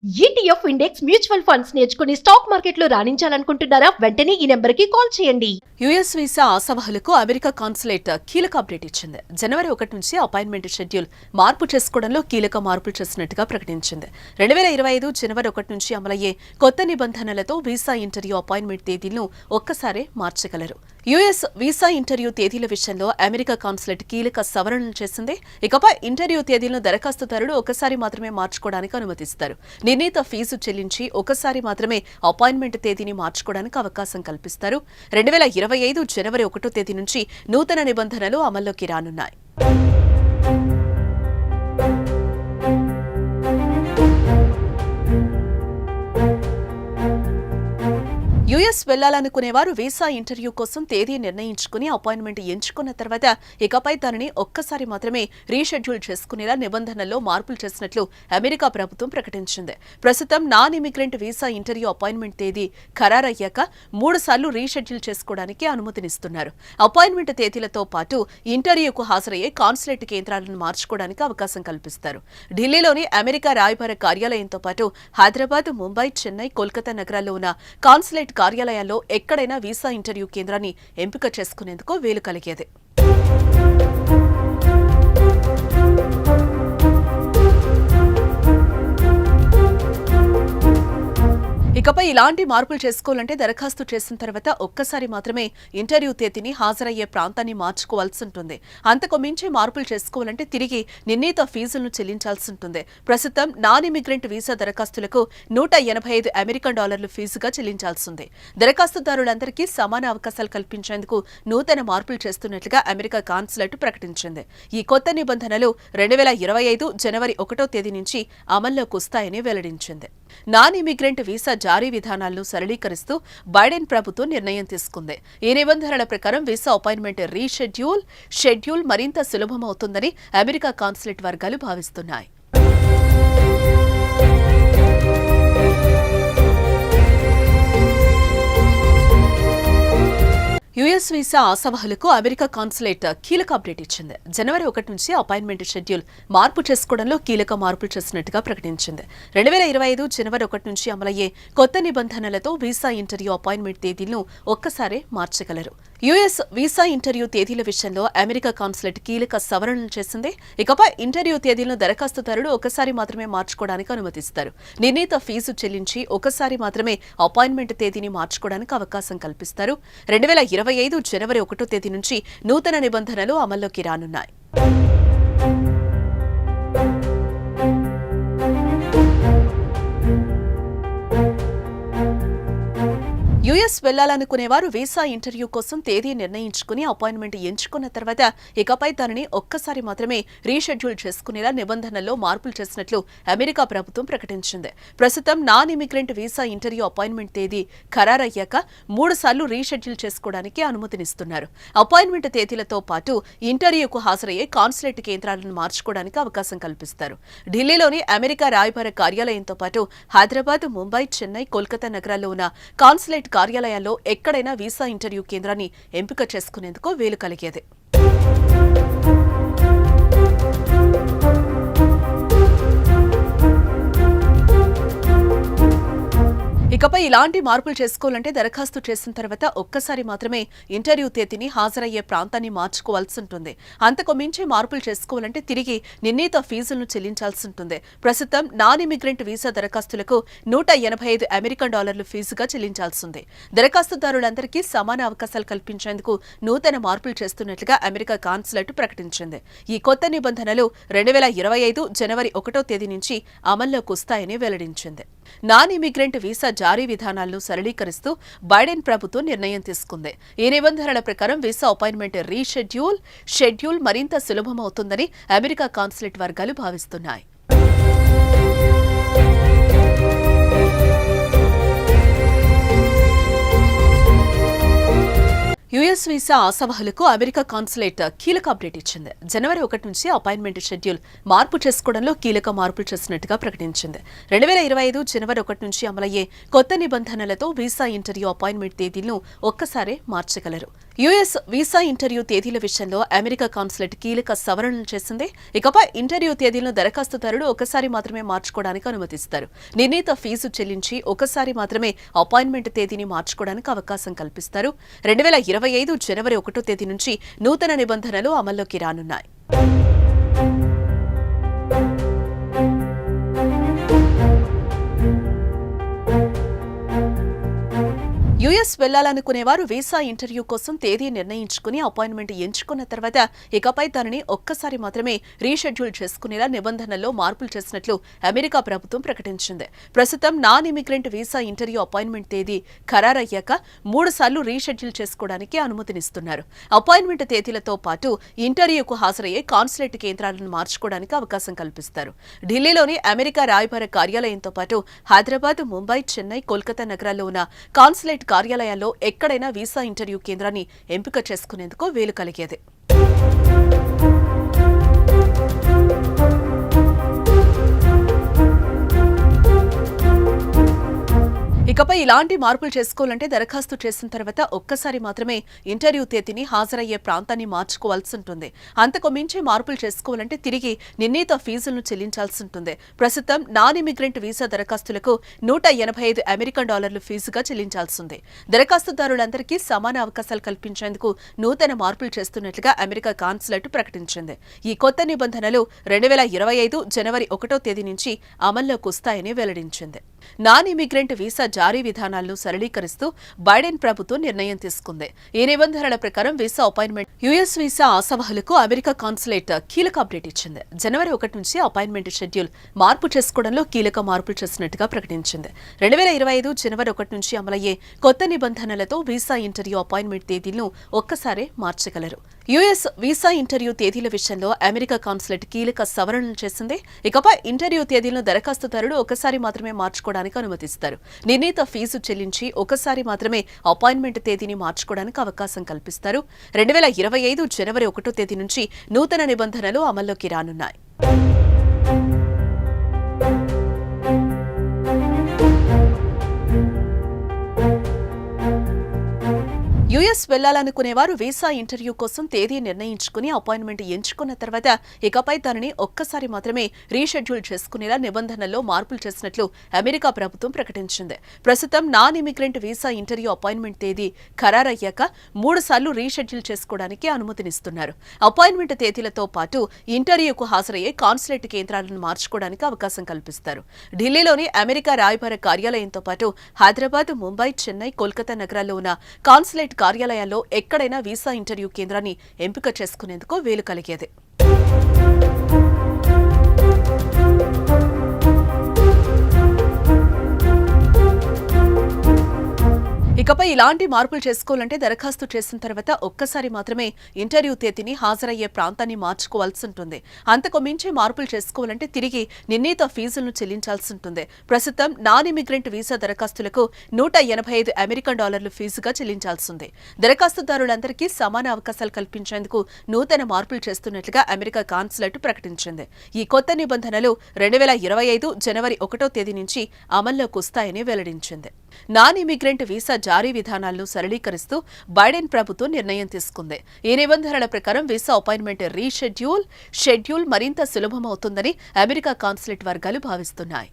ETF index mutual funds నేర్చుకుని stock మార్కెట్లో రాణించాలనుకుంటున్నారా? వెంటనే ఈ నెంబర్కి కాల్ చేయండి. యుఎస్ వీసా ఆశావహులకు అమెరికా కాన్సులేట్ కీలక అప్డేట్ ఇచ్చింది. జనవరి 1 నుంచి అపాయింట్మెంట్ షెడ్యూల్ మార్పు చేసుకోవడంలో కీలక మార్పులు చేసినట్టుగా ప్రకటించింది. 2025 జనవరి 1 నుంచి అమలయ్యే కొత్త నిబంధనలతో వీసా ఇంటర్వ్యూ అపాయింట్మెంట్ తేదీలను ఒక్కసారే మార్చగలరు. యుఎస్ వీసా ఇంటర్వ్యూ తేదీల విషయంలో అమెరికా కాన్సులేట్ కీలక సవరణలు చేసింది. ఇకపై ఇంటర్వ్యూ తేదీలను దరఖాస్తుదారుడు ఒకసారి మాత్రమే మార్చుకోవడానికి అనుమతిస్తారు. నిర్ణీత ఫీజు చెల్లించి ఒకసారి మాత్రమే అపాయింట్మెంట్ తేదీని మార్చుకోవడానికి అవకాశం కల్పిస్తారు. 2025 జనవరి 1 తేదీ నుంచి నూతన నిబంధనలు అమల్లోకి రానున్నాయి. యుఎస్ వెళ్లాలనుకునేవారు వీసా ఇంటర్వ్యూ కోసం తేదీ నిర్ణయించుకుని అపాయింట్మెంట్ ఎంచుకున్న తర్వాత ఇకపై దానిని ఒక్కసారి మాత్రమే రీషెడ్యూల్ చేసుకునేలా నిబంధనల్లో మార్పులు చేసినట్లు అమెరికా ప్రభుత్వం ప్రకటించింది. ప్రస్తుతం non immigrant visa interview appointment తేదీ ఖరారయ్యాక 3 సార్లు రీషెడ్యూల్ చేసుకోవడానికి అనుమతినిస్తున్నారు. అపాయింట్మెంట్ తేదీలతో పాటు ఇంటర్వ్యూకు హాజరయ్యే కాన్సులేట్ కేంద్రాలను మార్చుకోవడానికి అవకాశం కల్పిస్తారు. ఢిల్లీలోని అమెరికా రాయబార కార్యాలయంతో పాటు హైదరాబాద్, ముంబై, చెన్నై, కోల్కతా నగరాల్లో ఉన్న కాన్సులేట్ కార్యాలయాల్లో ఎక్కడైనా వీసా ఇంటర్వ్యూ కేంద్రాన్ని ఎంపిక చేసుకునేందుకు వీలు కలిగేది. ఇకపై ఇలాంటి మార్పులు చేసుకోవాలంటే దరఖాస్తు చేసిన తర్వాత ఒక్కసారి మాత్రమే ఇంటర్వ్యూ తేదీని హాజరయ్యే ప్రాంతాన్ని మార్చుకోవాల్సి ఉంటుంది. అంతకు మించి మార్పులు చేసుకోవాలంటే తిరిగి నిర్ణీత ఫీజులను చెల్లించాల్సి ఉంటుంది. ప్రస్తుతం నాన్ ఇమిగ్రెంట్ వీసా దరఖాస్తులకు $185 అమెరికన్ ఫీజుగా చెల్లించాల్సి ఉంది. దరఖాస్తుదారులందరికీ సమాన అవకాశాలు కల్పించేందుకు నూతన మార్పులు చేస్తున్నట్లుగా అమెరికా కాన్సులేట్ ప్రకటించింది. ఈ కొత్త నిబంధనలు 2025 జనవరి 1 తేదీ నుంచి అమల్లోకి వస్తాయని వెల్లడించింది. నాన్ ఇమిగ్రెంట్ వీసా జారీ విధానాలను సరళీకరిస్తూ బైడెన్ ప్రభుత్వం నిర్ణయం తీసుకుంది. ఈ నిబంధనల ప్రకారం వీసా అపాయింట్మెంట్ షెడ్యూల్ మరింత సులభమవుతుందని అమెరికా కాన్సులేట్ వర్గాలు భావిస్తున్నాయి. యుఎస్ వీసా ఆశావహులకు అమెరికా కాన్సులేట్ కీలక అప్డేట్ ఇచ్చింది. జనవరి 1 నుంచి అపాయింట్మెంట్ షెడ్యూల్ మార్పు చేసుకోవడంలో కీలక మార్పులు చేసినట్టుగా ప్రకటించింది. 2025 జనవరి 1 నుంచి అమలయ్యే కొత్త నిబంధనలతో వీసా ఇంటర్వ్యూ అపాయింట్మెంట్ తేదీలను ఒక్కసారే మార్చగలరు. యుఎస్ వీసా ఇంటర్వ్యూ తేదీల విషయంలో అమెరికా కాన్సులేట్ కీలక సవరణలు చేసింది. ఇకపై ఇంటర్వ్యూ తేదీలను దరఖాస్తుదారుడు ఒకసారి మాత్రమే మార్చుకోవడానికి అనుమతిస్తారు. నిర్ణీత ఫీజు చెల్లించి ఒకసారి మాత్రమే అపాయింట్మెంట్ తేదీని మార్చుకోవడానికి అవకాశం కల్పిస్తారు. 2025 జనవరి 1 తేదీ నుంచి నూతన నిబంధనలు అమల్లోకి రానున్నాయి. యుఎస్ వెళ్లాలనుకునేవారు వీసా ఇంటర్వ్యూ కోసం తేదీ నిర్ణయించుకుని అపాయింట్మెంట్ ఎంచుకున్న తర్వాత ఇకపై దానిని ఒక్కసారి మాత్రమే రీషెడ్యూల్ చేసుకునేలా నిబంధనల్లో మార్పులు చేసినట్లు అమెరికా ప్రభుత్వం ప్రకటించింది. ప్రస్తుతం non immigrant visa interview appointment తేదీ ఖరారయ్యాక 3 సార్లు రీషెడ్యూల్ చేసుకోవడానికి అనుమతినిస్తున్నారు. అపాయింట్మెంట్ తేదీలతో పాటు ఇంటర్వ్యూకు హాజరయ్యే కాన్సులేట్ కేంద్రాలను మార్చుకోవడానికి అవకాశం కల్పిస్తారు. ఢిల్లీలోని అమెరికా రాయబార కార్యాలయంతో పాటు హైదరాబాద్, ముంబై, చెన్నై, కోల్కతా నగరాల్లో ఉన్న కాన్సులేట్ కార్యాలయాల్లో ఎక్కడైనా వీసా ఇంటర్వ్యూ కేంద్రాన్ని ఎంపిక చేసుకునేందుకు వీలు కలిగేది. ఇకపై ఇలాంటి మార్పులు చేసుకోవాలంటే దరఖాస్తు చేసిన తర్వాత ఒక్కసారి మాత్రమే ఇంటర్వ్యూ తేదీని హాజరయ్యే ప్రాంతాన్ని మార్చుకోవాల్సి ఉంటుంది. అంతకు మించి మార్పులు చేసుకోవాలంటే తిరిగి నిర్ణీత ఫీజులను చెల్లించాల్సి ఉంటుంది. ప్రస్తుతం నాన్ ఇమిగ్రెంట్ వీసా దరఖాస్తులకు $185 అమెరికన్ ఫీజుగా చెల్లించాల్సి ఉంది. దరఖాస్తుదారులందరికీ సమాన అవకాశాలు కల్పించేందుకు నూతన మార్పులు చేస్తున్నట్లుగా అమెరికా కాన్సులేట్ ప్రకటించింది. ఈ కొత్త నిబంధనలు 2025 జనవరి 1 తేదీ నుంచి అమల్లోకి వస్తాయని వెల్లడించింది. నాన్ ఇమిగ్రెంట్ వీసా జారీ విధానాలను సరళీకరిస్తూ బైడెన్ ప్రభుత్వం నిర్ణయం తీసుకుంది. ఈ నిబంధనల ప్రకారం వీసా అపాయింట్మెంట్ షెడ్యూల్ మరింత సులభమవుతుందని అమెరికా కాన్సులేట్ వర్గాలు భావిస్తున్నాయి. యుఎస్ యుఎస్ వీసా ఆశావహులకు అమెరికా కాన్సులేట్ కీలక అప్డేట్ ఇచ్చింది. జనవరి 1 నుంచి అపాయింట్మెంట్ షెడ్యూల్ మార్పు చేసుకోవడంలో కీలక మార్పులు చేసినట్టుగా ప్రకటించింది. 2025 జనవరి 1 నుంచి అమలయ్యే కొత్త నిబంధనలతో వీసా ఇంటర్వ్యూ అపాయింట్మెంట్ తేదీలను ఒక్కసారే మార్చగలరు. యుఎస్ వీసా ఇంటర్వ్యూ తేదీల విషయంలో అమెరికా కాన్సులేట్ కీలక సవరణలు చేసింది. ఇకపై ఇంటర్వ్యూ తేదీలను దరఖాస్తుదారుడు ఒకసారి మాత్రమే మార్చుకోవడానికి అనుమతిస్తారు. నిర్ణీత ఫీజు చెల్లించి ఒకసారి మాత్రమే అపాయింట్మెంట్ తేదీని మార్చుకోవడానికి అవకాశం కల్పిస్తారు. 2025 జనవరి 1 తేదీ నుంచి నూతన నిబంధనలు అమల్లోకి రానున్నాయి. యుఎస్ వెళ్లాలనుకునేవారు వీసా ఇంటర్వ్యూ కోసం తేదీ నిర్ణయించుకుని అపాయింట్మెంట్ ఎంచుకున్న తర్వాత ఇకపై దానిని ఒక్కసారి మాత్రమే రీషెడ్యూల్ చేసుకునేలా నిబంధనల్లో మార్పులు చేసినట్లు అమెరికా ప్రభుత్వం ప్రకటించింది. ప్రస్తుతం non immigrant visa interview appointment తేదీ ఖరారయ్యాక 3 సార్లు రీషెడ్యూల్ చేసుకోవడానికి అనుమతినిస్తున్నారు. అపాయింట్మెంట్ తేదీలతో పాటు ఇంటర్వ్యూకు హాజరయ్యే కాన్సులేట్ కేంద్రాలను మార్చుకోవడానికి అవకాశం కల్పిస్తారు. ఢిల్లీలోని అమెరికా రాయబార కార్యాలయంతో పాటు హైదరాబాద్, ముంబై, చెన్నై, కోల్కతా నగరాల్లో ఉన్న కాన్సులేట్ కార్యాలయాల్లో ఎక్కడైనా వీసా ఇంటర్వ్యూ కేంద్రాన్ని ఎంపిక చేసుకునేందుకు వీలు కలిగేది. ఇకపై ఇలాంటి మార్పులు చేసుకోవాలంటే దరఖాస్తు చేసిన తర్వాత ఒక్కసారి మాత్రమే ఇంటర్వ్యూ తేదీని హాజరయ్యే ప్రాంతాన్ని మార్చుకోవాల్సి ఉంటుంది. అంతకు మించి మార్పులు చేసుకోవాలంటే తిరిగి నిర్ణీత ఫీజులను చెల్లించాల్సి ఉంటుంది. ప్రస్తుతం నాన్ ఇమిగ్రెంట్ వీసా దరఖాస్తులకు $185 అమెరికన్ ఫీజుగా చెల్లించాల్సి ఉంది. దరఖాస్తుదారులందరికీ సమాన అవకాశాలు కల్పించేందుకు నూతన మార్పులు చేస్తున్నట్లుగా అమెరికా కాన్సులేట్ ప్రకటించింది. ఈ కొత్త నిబంధనలు 2025 జనవరి 1 తేదీ నుంచి అమల్లోకి వస్తాయని వెల్లడించింది. నాన్ ఇమిగ్రెంట్ వీసా జారీ విధానాలను సరళీకరిస్తూ బైడెన్ ప్రభుత్వం నిర్ణయం తీసుకుంది. ఈ నిబంధనల ప్రకారం వీసా అపాయింట్మెంట్ యుఎస్ వీసా ఆశావహులకు అమెరికా కాన్సులేట్ కీలక అప్డేట్ ఇచ్చింది. జనవరి 1 నుంచి అపాయింట్మెంట్ షెడ్యూల్ మార్పు చేసుకోవడంలో కీలక మార్పులు చేసినట్టుగా ప్రకటించింది. 2025 జనవరి 1 నుంచి అమలయ్యే కొత్త నిబంధనలతో వీసా ఇంటర్వ్యూ అపాయింట్మెంట్ తేదీలను ఒక్కసారే మార్చగలరు. యుఎస్ వీసా ఇంటర్వ్యూ తేదీల విషయంలో అమెరికా కాన్సులేట్ కీలక సవరణలు చేసింది. ఇకపై ఇంటర్వ్యూ తేదీలను దరఖాస్తుదారుడు ఒకసారి మాత్రమే మార్చుకోవడానికి అనుమతిస్తారు. నిర్ణీత ఫీజు చెల్లించి ఒకసారి మాత్రమే అపాయింట్మెంట్ తేదీని మార్చుకోవడానికి అవకాశం కల్పిస్తారు. 2025 జనవరి 1 తేదీ నుంచి నూతన నిబంధనలు అమల్లోకి రానున్నాయి. యుఎస్ వెళ్లాలనుకునేవారు వీసా ఇంటర్వ్యూ కోసం తేదీ నిర్ణయించుకుని అపాయింట్మెంట్ ఎంచుకున్న తర్వాత ఇకపై దానిని ఒక్కసారి మాత్రమే రీషెడ్యూల్ చేసుకునేలా నిబంధనల్లో మార్పులు చేసినట్లు అమెరికా ప్రభుత్వం ప్రకటించింది. ప్రస్తుతం non immigrant visa interview appointment తేదీ ఖరారయ్యాక 3 సార్లు రీషెడ్యూల్ చేసుకోవడానికి అనుమతినిస్తున్నారు. అపాయింట్మెంట్ తేదీలతో పాటు ఇంటర్వ్యూకు హాజరయ్యే కాన్సులేట్ కేంద్రాలను మార్చుకోవడానికి అవకాశం కల్పిస్తారు. ఢిల్లీలోని అమెరికా రాయబార కార్యాలయంతో పాటు హైదరాబాద్, ముంబై, చెన్నై, కోల్కతా నగరాల్లో ఉన్న కాన్సులేట్ కార్యాలయాల్లో ఎక్కడైనా వీసా ఇంటర్వ్యూ కేంద్రాన్ని ఎంపిక చేసుకునేందుకు వీలు కలిగేది. ఇకపై ఇలాంటి మార్పులు చేసుకోవాలంటే దరఖాస్తు చేసిన తర్వాత ఒక్కసారి మాత్రమే ఇంటర్వ్యూ తేదీని హాజరయ్యే ప్రాంతాన్ని మార్చుకోవాల్సి ఉంటుంది. అంతకు మించి మార్పులు చేసుకోవాలంటే తిరిగి నిర్ణీత ఫీజులను చెల్లించాల్సి ఉంటుంది. ప్రస్తుతం నాన్ ఇమిగ్రెంట్ వీసా దరఖాస్తులకు $185 అమెరికన్ ఫీజుగా చెల్లించాల్సి ఉంది. దరఖాస్తుదారులందరికీ సమాన అవకాశాలు కల్పించేందుకు నూతన మార్పులు చేస్తున్నట్లుగా అమెరికా కాన్సులేట్ ప్రకటించింది. ఈ కొత్త నిబంధనలు 2025 జనవరి 1 తేదీ నుంచి అమల్లోకి వస్తాయని వెల్లడించింది. నాన్ ఇమిగ్రెంట్ వీసా జారీ విధానాలను సరళీకరిస్తూ బైడెన్ ప్రభుత్వం నిర్ణయం తీసుకుంది. ఈ నిబంధనల ప్రకారం వీసా అపాయింట్మెంట్ షెడ్యూల్ మరింత సులభమవుతుందని అమెరికా కాన్సులేట్ వర్గాలు భావిస్తున్నాయి.